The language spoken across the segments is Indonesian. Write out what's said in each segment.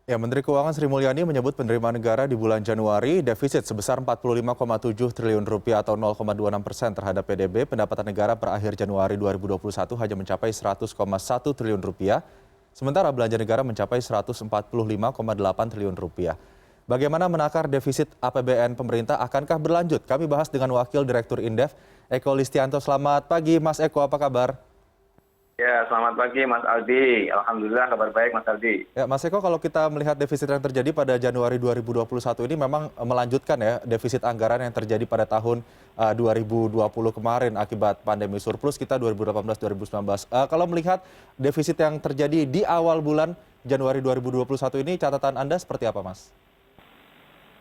Ya, Menteri Keuangan Sri Mulyani menyebut penerimaan negara di bulan Januari defisit sebesar 45,7 triliun rupiah atau 0,26% terhadap PDB. Pendapatan negara per akhir Januari 2021 hanya mencapai 100,1 triliun rupiah, sementara belanja negara mencapai 145,8 triliun rupiah. Bagaimana menakar defisit APBN pemerintah akankah berlanjut? Kami bahas dengan Wakil Direktur Indef, Eko Listianto. Selamat pagi, Mas Eko, apa kabar? Ya, selamat pagi Mas Aldi. Alhamdulillah kabar baik Mas Aldi. Ya, Mas Eko, kalau kita melihat defisit yang terjadi pada Januari 2021 ini memang melanjutkan ya defisit anggaran yang terjadi pada tahun 2020 kemarin akibat pandemi, surplus kita 2018-2019. Kalau melihat defisit yang terjadi di awal bulan Januari 2021 ini, catatan Anda seperti apa, Mas?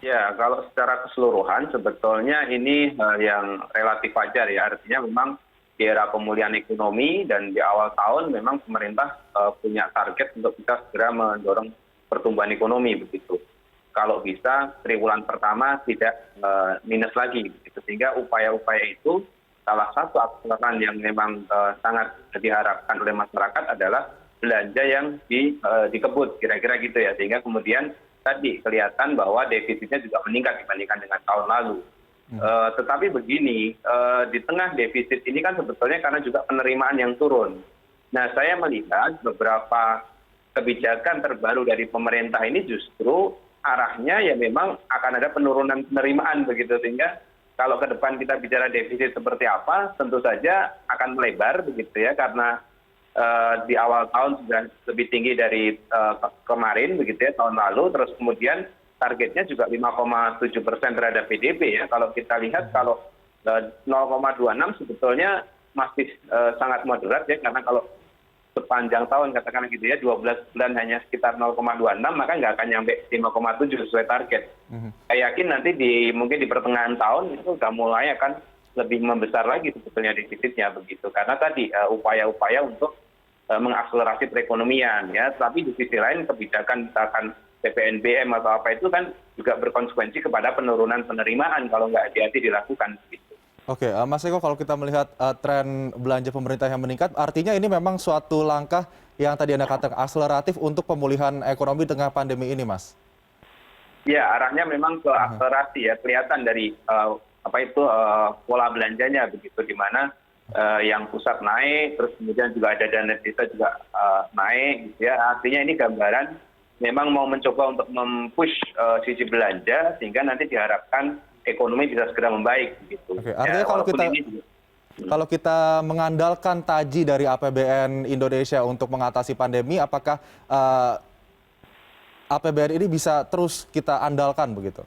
Ya, kalau secara keseluruhan sebetulnya ini yang relatif wajar ya. Artinya memang di era pemulihan ekonomi dan di awal tahun memang pemerintah punya target untuk bisa segera mendorong pertumbuhan ekonomi begitu. Kalau bisa triwulan pertama tidak minus lagi begitu. Sehingga upaya-upaya itu salah satu akselerasi yang memang sangat diharapkan oleh masyarakat adalah belanja yang dikebut kira-kira gitu ya. Sehingga kemudian tadi kelihatan bahwa defisitnya juga meningkat dibandingkan dengan tahun lalu. Tetapi begini, di tengah defisit ini kan sebetulnya karena juga penerimaan yang turun. Nah, saya melihat beberapa kebijakan terbaru dari pemerintah ini justru arahnya ya memang akan ada penurunan penerimaan begitu. Sehingga kalau ke depan kita bicara defisit seperti apa, tentu saja akan melebar begitu ya, karena di awal tahun sudah lebih tinggi dari kemarin begitu ya, tahun lalu. Terus kemudian targetnya juga 5,7% terhadap PDB ya. Kalau kita lihat kalau 0,26 sebetulnya masih sangat moderat ya, karena kalau sepanjang tahun katakan gitu ya 12 bulan hanya sekitar 0,26 maka nggak akan nyampe 5,7 sesuai target. Saya yakin nanti mungkin di pertengahan tahun itu sudah mulai akan lebih membesar lagi sebetulnya defisitnya begitu. Karena tadi upaya-upaya untuk mengakselerasi perekonomian ya, tapi di sisi lain kebijakan misalkan PPNBM atau apa itu kan juga berkonsekuensi kepada penurunan penerimaan kalau nggak hati-hati dilakukan. Oke, Mas Eko, kalau kita melihat tren belanja pemerintah yang meningkat, artinya ini memang suatu langkah yang tadi Anda katakan akseleratif untuk pemulihan ekonomi tengah pandemi ini, Mas? Ya, arahnya memang ke akselerasi ya, kelihatan dari pola belanjanya begitu, di mana yang pusat naik, terus kemudian juga ada dana desa juga naik, gitu ya. Artinya ini gambaran memang mau mencoba untuk mempush sisi belanja sehingga nanti diharapkan ekonomi bisa segera membaik begitu. Oke, artinya kalau kita mengandalkan taji dari APBN Indonesia untuk mengatasi pandemi, apakah APBN ini bisa terus kita andalkan begitu?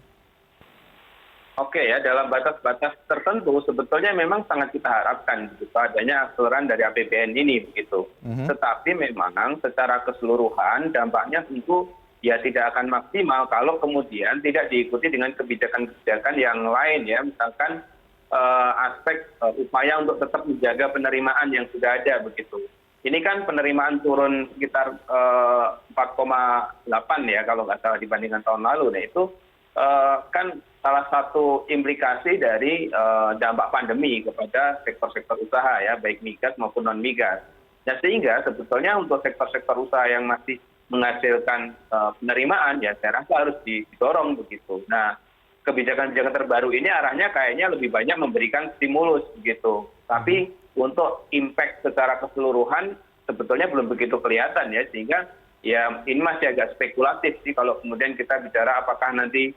Oke ya, dalam batas-batas tertentu sebetulnya memang sangat kita harapkan gitu, adanya akselerasi dari APBN ini begitu. Tetapi memang secara keseluruhan dampaknya tentu ya tidak akan maksimal kalau kemudian tidak diikuti dengan kebijakan-kebijakan yang lain ya, misalkan aspek upaya untuk tetap menjaga penerimaan yang sudah ada begitu. Ini kan penerimaan turun sekitar 4,8 ya kalau nggak salah dibandingkan tahun lalu. Nah itu kan salah satu implikasi dari dampak pandemi kepada sektor-sektor usaha ya, baik migas maupun non migas. Nah sehingga sebetulnya untuk sektor-sektor usaha yang masih menghasilkan penerimaan ya saya rasa harus didorong begitu. Nah kebijakan-kebijakan terbaru ini arahnya kayaknya lebih banyak memberikan stimulus begitu. Tapi untuk impact secara keseluruhan sebetulnya belum begitu kelihatan ya, sehingga ya ini masih agak spekulatif sih kalau kemudian kita bicara apakah nanti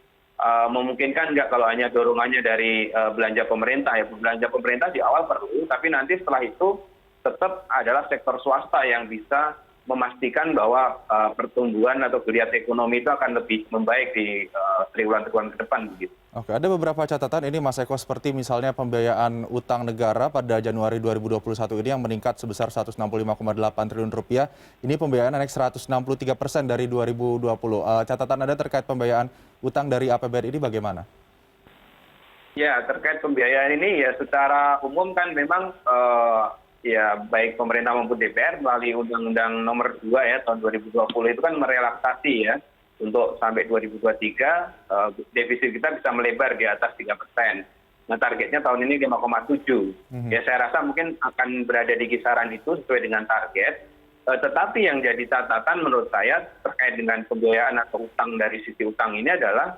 memungkinkan nggak kalau hanya dorongannya dari belanja pemerintah ya. Belanja pemerintah di awal perlu, tapi nanti setelah itu tetap adalah sektor swasta yang bisa memastikan bahwa pertumbuhan atau geliat ekonomi itu akan lebih membaik di triwulan-triwulan ke depan begitu. Oke, ada beberapa catatan ini Mas Eko, seperti misalnya pembiayaan utang negara pada Januari 2021 ini yang meningkat sebesar 165,8 triliun rupiah. Ini pembiayaan naik 163% dari 2020. Catatan Anda terkait pembiayaan utang dari APBN ini bagaimana? Ya, terkait pembiayaan ini ya secara umum kan memang ya baik pemerintah maupun DPR melalui Undang-Undang Nomor 2 ya tahun 2020 itu kan merelaksasi ya untuk sampai 2023 defisit kita bisa melebar di atas 3%. Nah targetnya tahun ini 5,7. Ya saya rasa mungkin akan berada di kisaran itu sesuai dengan target. Tetapi yang jadi catatan menurut saya terkait dengan pembiayaan atau utang dari sisi utang ini adalah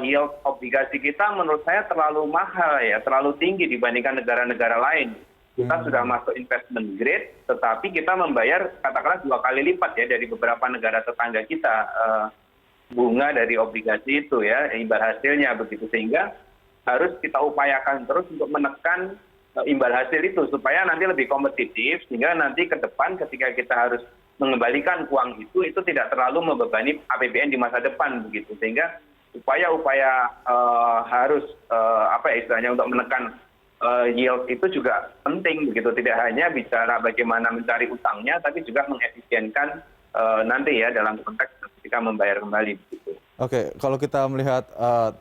yield obligasi kita menurut saya terlalu mahal ya, terlalu tinggi dibandingkan negara-negara lain. Kita sudah masuk investment grade, tetapi kita membayar katakanlah 2 kali lipat ya dari beberapa negara tetangga kita bunga dari obligasi itu ya, imbal hasilnya begitu, sehingga harus kita upayakan terus untuk menekan imbal hasil itu supaya nanti lebih kompetitif, sehingga nanti ke depan ketika kita harus mengembalikan uang itu tidak terlalu membebani APBN di masa depan begitu, sehingga upaya-upaya harus apa ya istilahnya untuk menekan yield itu juga penting begitu, tidak hanya bicara bagaimana mencari utangnya tapi juga mengefisienkan nanti ya dalam konteks ketika membayar kembali begitu. Oke, kalau kita melihat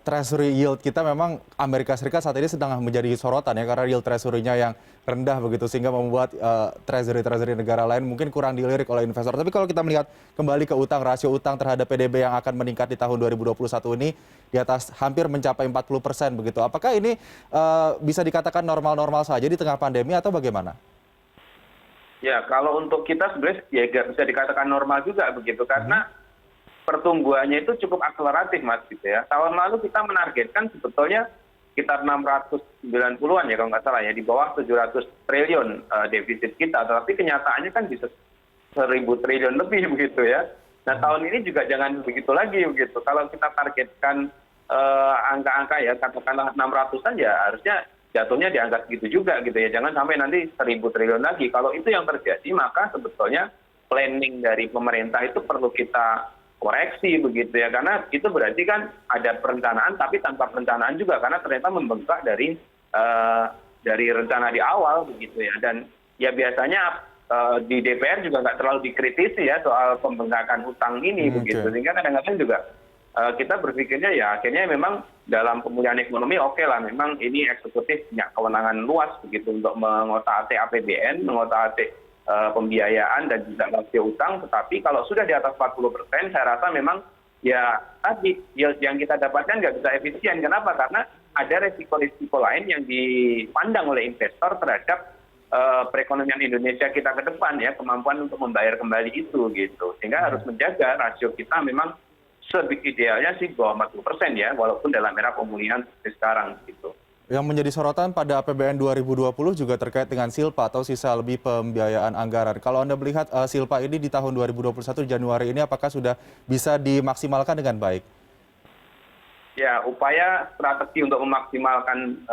treasury yield kita memang Amerika Serikat saat ini sedang menjadi sorotan ya karena yield treasury-nya yang rendah begitu sehingga membuat treasury negara lain mungkin kurang dilirik oleh investor. Tapi kalau kita melihat kembali ke utang, rasio utang terhadap PDB yang akan meningkat di tahun 2021 ini di atas hampir mencapai 40% begitu. Apakah ini bisa dikatakan normal-normal saja di tengah pandemi atau bagaimana? Ya, kalau untuk kita sebenarnya ya bisa dikatakan normal juga begitu karena pertumbuhannya itu cukup akseleratif Mas gitu ya. Tahun lalu kita menargetkan sebetulnya sekitar 690-an ya kalau nggak salah ya, di bawah 700 triliun defisit kita, tapi kenyataannya kan bisa 1.000 triliun lebih begitu ya. Nah tahun ini juga jangan begitu lagi begitu. Kalau kita targetkan angka-angka ya katakanlah 600-an ya harusnya jatuhnya di angka segitu juga gitu ya. Jangan sampai nanti 1.000 triliun lagi. Kalau itu yang terjadi maka sebetulnya planning dari pemerintah itu perlu kita koreksi begitu ya, karena itu berarti kan ada perencanaan tapi tanpa perencanaan juga karena ternyata membengkak dari rencana di awal begitu ya. Dan ya biasanya di DPR juga nggak terlalu dikritisi ya soal pembengkakan utang ini begitu, sehingga kadang-kadang juga kita berpikirnya ya akhirnya memang dalam pemulihan ekonomi oke lah memang ini eksekutif punya kewenangan luas begitu untuk mengotak-atik APBN, mengotak-atik pembiayaan dan juga rasio utang, tetapi kalau sudah di atas 40%, saya rasa memang ya tadi yield yang kita dapatkan nggak bisa efisien. Kenapa? Karena ada resiko-resiko lain yang dipandang oleh investor terhadap perekonomian Indonesia kita ke depan ya, kemampuan untuk membayar kembali itu gitu. Sehingga harus menjaga rasio kita memang idealnya sih bawah 40% ya, walaupun dalam era pemulihan seperti sekarang gitu. Yang menjadi sorotan pada APBN 2020 juga terkait dengan silpa atau sisa lebih pembiayaan anggaran. Kalau Anda melihat silpa ini di tahun 2021 Januari ini apakah sudah bisa dimaksimalkan dengan baik? Ya, upaya strategi untuk memaksimalkan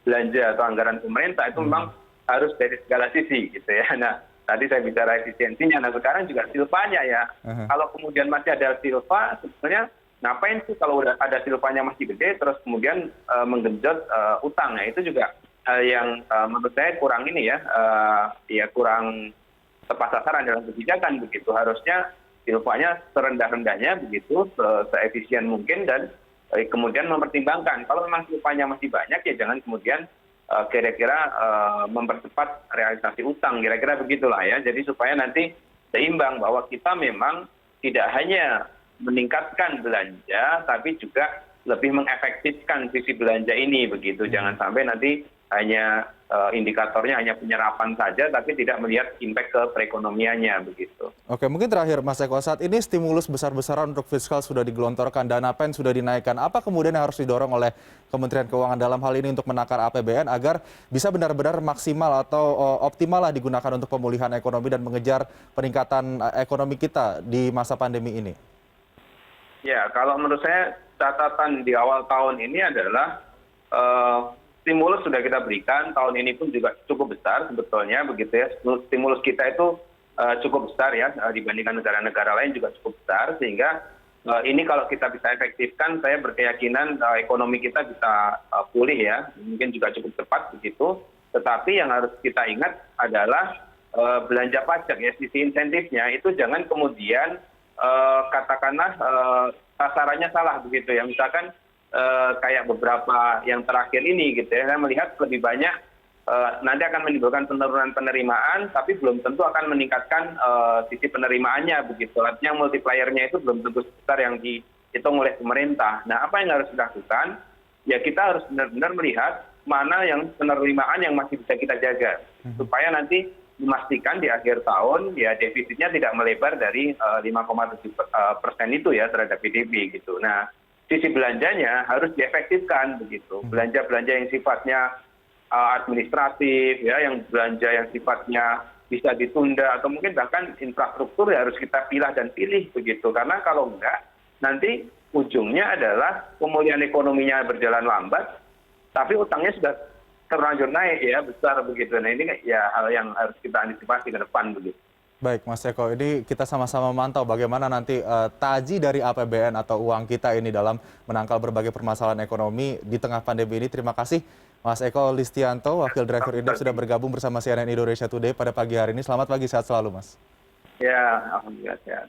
belanja atau anggaran pemerintah itu memang harus dari segala sisi gitu ya. Nah, tadi saya bicara efisiensinya, nah sekarang juga silpanya ya. Kalau kemudian masih ada silpa, sebetulnya ngapain sih kalau udah ada silpanya masih gede terus kemudian menggenjot utang ya, itu juga yang menurut saya kurang ini ya, ya kurang tepat sasaran dalam kebijakan begitu. Harusnya silpanya serendah-rendahnya begitu, seefisien mungkin dan kemudian mempertimbangkan kalau memang silpanya masih banyak ya jangan kemudian kira-kira mempercepat realisasi utang, kira-kira begitulah ya. Jadi supaya nanti seimbang bahwa kita memang tidak hanya meningkatkan belanja tapi juga lebih mengefektifkan sisi belanja ini begitu. Jangan sampai nanti hanya indikatornya hanya penyerapan saja tapi tidak melihat impact ke perekonomiannya begitu. Oke, mungkin terakhir Mas Eko, saat ini stimulus besar-besaran untuk fiskal sudah digelontorkan, dana pen sudah dinaikkan. Apa kemudian yang harus didorong oleh Kementerian Keuangan dalam hal ini untuk menakar APBN agar bisa benar-benar maksimal atau optimal lah digunakan untuk pemulihan ekonomi dan mengejar peningkatan ekonomi kita di masa pandemi ini? Ya, kalau menurut saya catatan di awal tahun ini adalah stimulus sudah kita berikan, tahun ini pun juga cukup besar sebetulnya begitu ya. Stimulus kita itu cukup besar ya dibandingkan negara-negara lain juga cukup besar, sehingga ini kalau kita bisa efektifkan, saya berkeyakinan ekonomi kita bisa pulih ya, mungkin juga cukup cepat begitu. Tetapi yang harus kita ingat adalah belanja pajak ya, sisi insentifnya itu jangan kemudian katakanlah sasarannya salah begitu ya. Misalkan kayak beberapa yang terakhir ini gitu ya, saya melihat lebih banyak nanti akan menimbulkan penurunan penerimaan tapi belum tentu akan meningkatkan sisi penerimaannya begitu. Artinya multipliernya itu belum tentu sebesar yang dihitung oleh pemerintah. Nah, apa yang harus dilakukan? Ya kita harus benar-benar melihat mana yang penerimaan yang masih bisa kita jaga supaya nanti memastikan di akhir tahun ya defisitnya tidak melebar dari 5,7% itu ya terhadap PDB gitu. Nah, sisi belanjanya harus diefektifkan begitu. Belanja-belanja yang sifatnya administratif ya, yang belanja yang sifatnya bisa ditunda atau mungkin bahkan infrastruktur ya harus kita pilah dan pilih begitu. Karena kalau enggak nanti ujungnya adalah pemulihan ekonominya berjalan lambat tapi utangnya sudah terlanjur naik ya besar begitu. Nah ini ya hal yang harus kita antisipasi ke depan begitu. Baik, Mas Eko, ini kita sama-sama memantau bagaimana nanti taji dari APBN atau uang kita ini dalam menangkal berbagai permasalahan ekonomi di tengah pandemi ini. Terima kasih, Mas Eko Listianto, Wakil Direktur Indef, sudah bergabung bersama CNN Indonesia Today pada pagi hari ini. Selamat pagi, sehat selalu, Mas. Ya, alhamdulillah sehat.